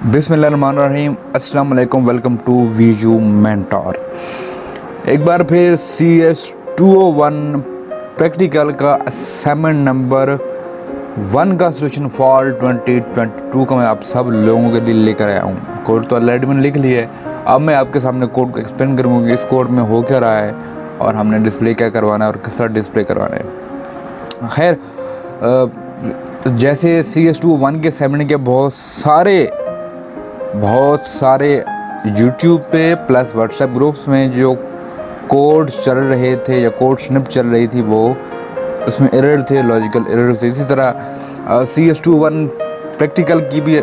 बिस्मिल्लाहिर्रहमानिर्रहीम, अस्सलाम वालेकुम, वेलकम टू वीजू मेंटर। एक बार फिर CS201 प्रैक्टिकल का असाइनमेंट नंबर 1 का सोल्यूशन फॉर 2022 का मैं आप सब लोगों के लिए लेकर आया हूँ। कोड तो ऑलरेडी मैंने लिख लिया है, अब मैं आपके सामने कोड को एक्सप्लेन करूँगा कि इस कोड में हो क्या रहा है और हमने डिस्प्ले क्या करवाना है और किस तरह डिस्प्ले करवाना है। खैर, जैसे CS201 के असाइनमेंट के बहुत सारे YouTube पे प्लस व्हाट्सएप ग्रुप्स में जो कोड चल रहे थे या कोड स्निप चल रही थी, वो उसमें एरर थे, लॉजिकल एरर थे। इसी तरह CS201 प्रैक्टिकल की भी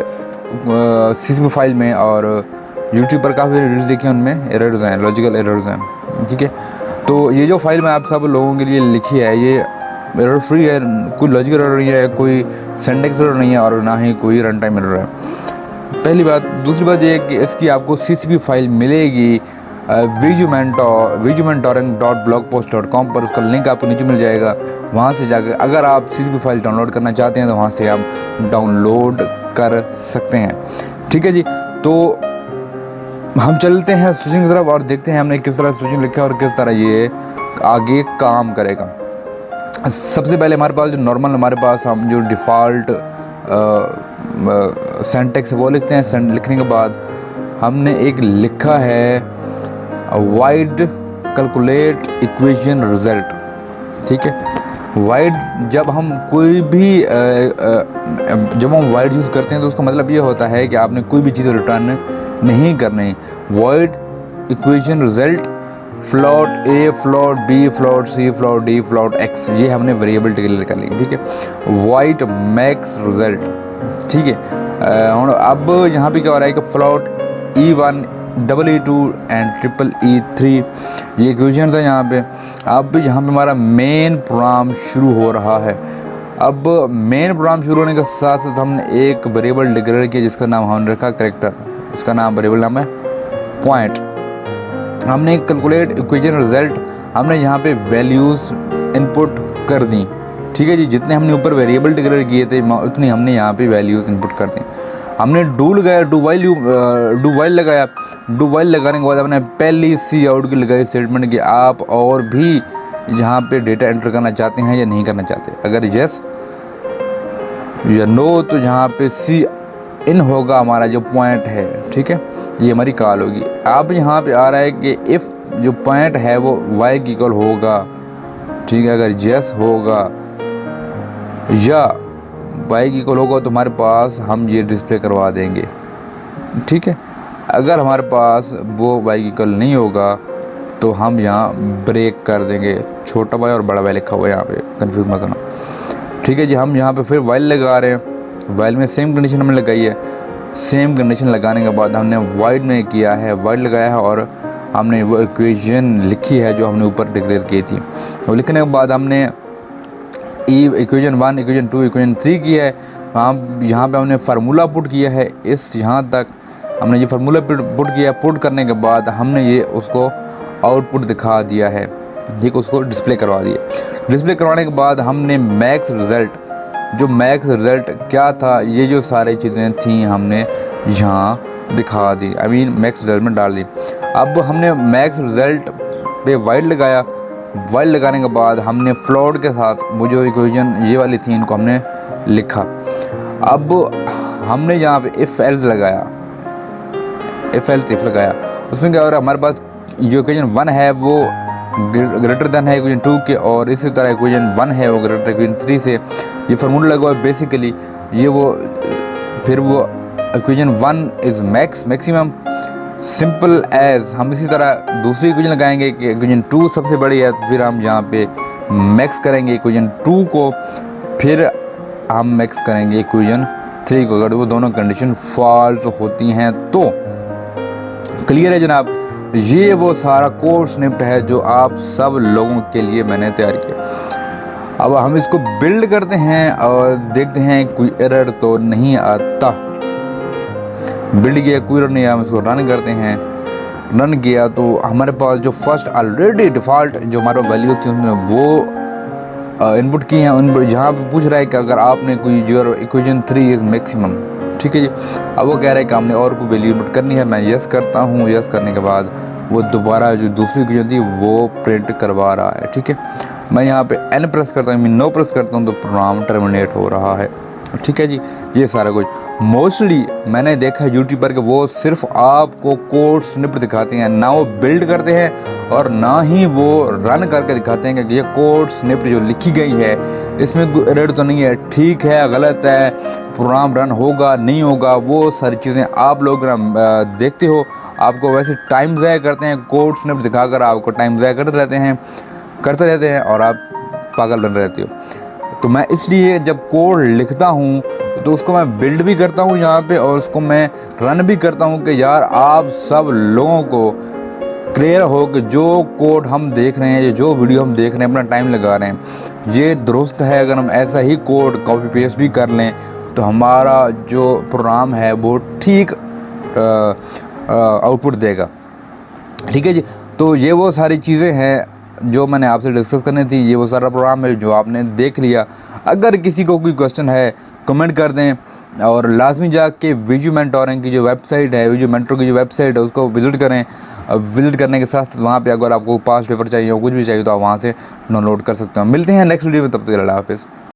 CSV फाइल में और YouTube पर काफ़ी एरर्स देखे, उनमें एरर्स हैं, लॉजिकल एरर्स हैं। ठीक है, तो ये जो फाइल मैं आप सब लोगों के लिए लिखी है, ये एरर फ्री है, कोई लॉजिकल एरर नहीं है, कोई सिंटैक्स एरर नहीं है और ना ही कोई रन टाइम एरर है। पहली बात। दूसरी बात ये है कि इसकी आपको CSV फाइल मिलेगी vizumentoring.blogpost.com पर। उसका लिंक आपको नीचे मिल जाएगा, वहाँ से जाकर अगर आप CSV फाइल डाउनलोड करना चाहते हैं तो वहाँ से आप डाउनलोड कर सकते हैं। ठीक है जी, तो हम चलते हैं सोल्यूशन की तरफ और देखते हैं हमने किस तरह सोल्यूशन लिखा है और किस तरह ये आगे काम करेगा। सबसे पहले हमारे पास जो नॉर्मल हमारे पास हम जो डिफ़ॉल्ट सिंटैक्स है वो लिखते हैं। लिखने के बाद हमने एक लिखा है वाइड कैलकुलेट इक्वेशन रिजल्ट। ठीक है, वाइड जब हम कोई भी जब हम वाइड यूज़ करते हैं तो उसका मतलब ये होता है कि आपने कोई भी चीज़ रिटर्न नहीं करनी। Wide equation result float A, float B, float C, float D, float X, ये हमने वेरिएबल डिक्लेयर कर ली। ठीक है, वाइड मैक्स रिजल्ट। ठीक है, अब यहाँ पे क्या हो रहा है कि float E1, E2 and triple E3 ये इक्वेशन है यहाँ पे। अब यहाँ पे हमारा मेन प्रोग्राम शुरू हो रहा है। अब मेन प्रोग्राम शुरू होने के साथ साथ हमने एक वेरिएबल डिक्लेयर किया जिसका नाम हमने रखा कैरेक्टर। इसका नाम वेरिएबल नाम है पॉइंट। हमने कैलकुलेट इक्वेशन रिजल्ट, हमने यहाँ पे वैल्यूज़ इनपुट कर दी। ठीक है जी, जितने हमने ऊपर वेरिएबल डिक्लेयर किए थे उतनी हमने यहाँ पे वैल्यूज़ इनपुट कर दी। हमने डू लगाया, डू वाइल लगाया। डू वाइल लगाने के बाद हमने पहली सी आउट की लगाई स्टेटमेंट कि आप और भी यहाँ पे डेटा एंटर करना चाहते हैं या नहीं करना चाहते। अगर यस या नो तो यहाँ पे सी इन होगा हमारा जो पॉइंट है। ठीक है, ये हमारी कॉल होगी। अब यहाँ पे आ रहा है कि इफ़ जो पॉइंट है वो y की इक्वल होगा। ठीक है, अगर यस होगा या y की इक्वल होगा तो हमारे पास हम ये डिस्प्ले करवा देंगे। ठीक है, अगर हमारे पास वो y की इक्वल नहीं होगा तो हम यहाँ ब्रेक कर देंगे। छोटा y और बड़ा y लिखा हुआ है यहाँ पे, कंफ्यूज मत होना। ठीक है जी, हम यहाँ पे फिर while लगा रहे हैं। वाइल में सेम कंडीशन हमने लगाई है। सेम कंडीशन लगाने के बाद हमने वाइड में किया है, वाइड लगाया है और हमने वो इक्वेशन लिखी है जो हमने ऊपर डिक्लेयर की थी। तो लिखने के बाद हमने इक्वेशन 1, इक्वेशन 2, इक्वेशन 3 की है। यहाँ पे हमने फार्मूला पुट किया है। इस यहाँ तक हमने ये फार्मूला पुट किया। पुट करने के बाद हमने ये उसको आउटपुट दिखा दिया है। ठीक, उसको डिस्प्ले करवा दिया। डिस्प्ले करवाने के बाद हमने मैक्स रिज़ल्ट, जो मैक्स रिज़ल्ट क्या था, ये जो सारी चीज़ें थी हमने यहाँ दिखा दी। मैक्स रिज़ल्ट में डाल दी। अब हमने मैक्स रिज़ल्ट पे वाइड लगाया। वाइड लगाने के बाद हमने फ्लोट के साथ वो जो इक्वेशन ये वाली थी इनको हमने लिखा। अब हमने यहाँ पे इफ़ एल्स लगाया। इफ़ लगाया, उसमें क्या हो रहा है, हमारे पास जो इक्वेशन 1 है वो ग्रेटर देन है इक्वेशन 2 के, और इसी तरह इक्वेशन 1 है वो ग्रेटर इक्वेशन 3 से। ये फार्मूला लगा हुआ है बेसिकली। ये वो फिर वो equation 1 is maximum simple as. हम इसी तरह दूसरी इक्वेशन लगाएंगे कि इक्वेशन 2 सबसे बड़ी है, तो फिर हम यहाँ पे मैक्स करेंगे इक्वेशन 2 को, फिर हम मैक्स करेंगे इक्वेशन 3 को। अगर वो दोनों कंडीशन फॉल्स होती हैं तो क्लियर है जनाब। ये वो सारा कोड स्निप्ट है जो आप सब लोगों के लिए मैंने तैयार किया। अब हम इसको बिल्ड करते हैं और देखते हैं कोई एरर तो नहीं आता। बिल्ड किया, कोई एरर नहीं आया, हम इसको रन करते हैं। रन किया तो हमारे पास जो फर्स्ट ऑलरेडी डिफ़ॉल्ट जो हमारे वैल्यूज़ थी उसमें वो इनपुट की हैं। उन जहाँ पे पूछ रहा है कि अगर आपने कोई जो इक्वेशन 3 इज़ मैक्सिमम। ठीक है जी। अब वो कह रहा है कि हमने और कोई वैल्यू इनपुट करनी है, मैं यस करता हूँ। यस करने के बाद वो दोबारा जो दूसरी इक्वेशन थी वो प्रिंट करवा रहा है, ठीक है। मैं यहाँ पे एन प्रेस करता हूँ, नो प्रेस करता हूँ तो प्रोग्राम टर्मिनेट हो रहा है, ठीक है जी। ये सारा कुछ मोस्टली मैंने देखा है यूट्यूब पर कि वो सिर्फ आपको कोड स्निपेट दिखाते हैं, ना वो बिल्ड करते हैं और ना ही वो रन करके दिखाते हैं कि ये कोड स्निपेट जो लिखी गई है इसमें कोई एरर तो नहीं है, ठीक है, गलत है, प्रोग्राम रन होगा नहीं होगा, वो सारी चीज़ें आप लोग देखते हो। आपको वैसे टाइम ज़ाया करते हैं, कोड स्निपेट दिखाकर आपको टाइम ज़ाया करते रहते हैं और आप पागल बन रहते हो। तो मैं इसलिए जब कोड लिखता हूँ तो उसको मैं बिल्ड भी करता हूँ यहाँ पे और उसको मैं रन भी करता हूँ कि यार आप सब लोगों को क्लियर हो कि जो कोड हम देख रहे हैं, जो वीडियो हम देख रहे हैं, अपना टाइम लगा रहे हैं, ये दुरुस्त है। अगर हम ऐसा ही कोड कॉपी पेस्ट भी कर लें तो हमारा जो प्रोग्राम है वो ठीक आउटपुट देगा, ठीक है जी। तो ये वो सारी चीज़ें हैं जो मैंने आपसे डिस्कस करनी थी। ये वो सारा प्रोग्राम है जो आपने देख लिया। अगर किसी को कोई क्वेश्चन है कमेंट कर दें और लाजमी जाके विजू मेंटोरिंग की जो वेबसाइट है, विजू मेंटर की जो वेबसाइट है उसको विज़िट करें। विज़िट करने के साथ वहाँ पे अगर आपको पास पेपर चाहिए हो, कुछ भी चाहिए तो आप वहाँ से डाउनलोड कर सकते हो। मिलते हैं नेक्स्ट वीडियो में, तब तक अल्लाह हाफ़िज़।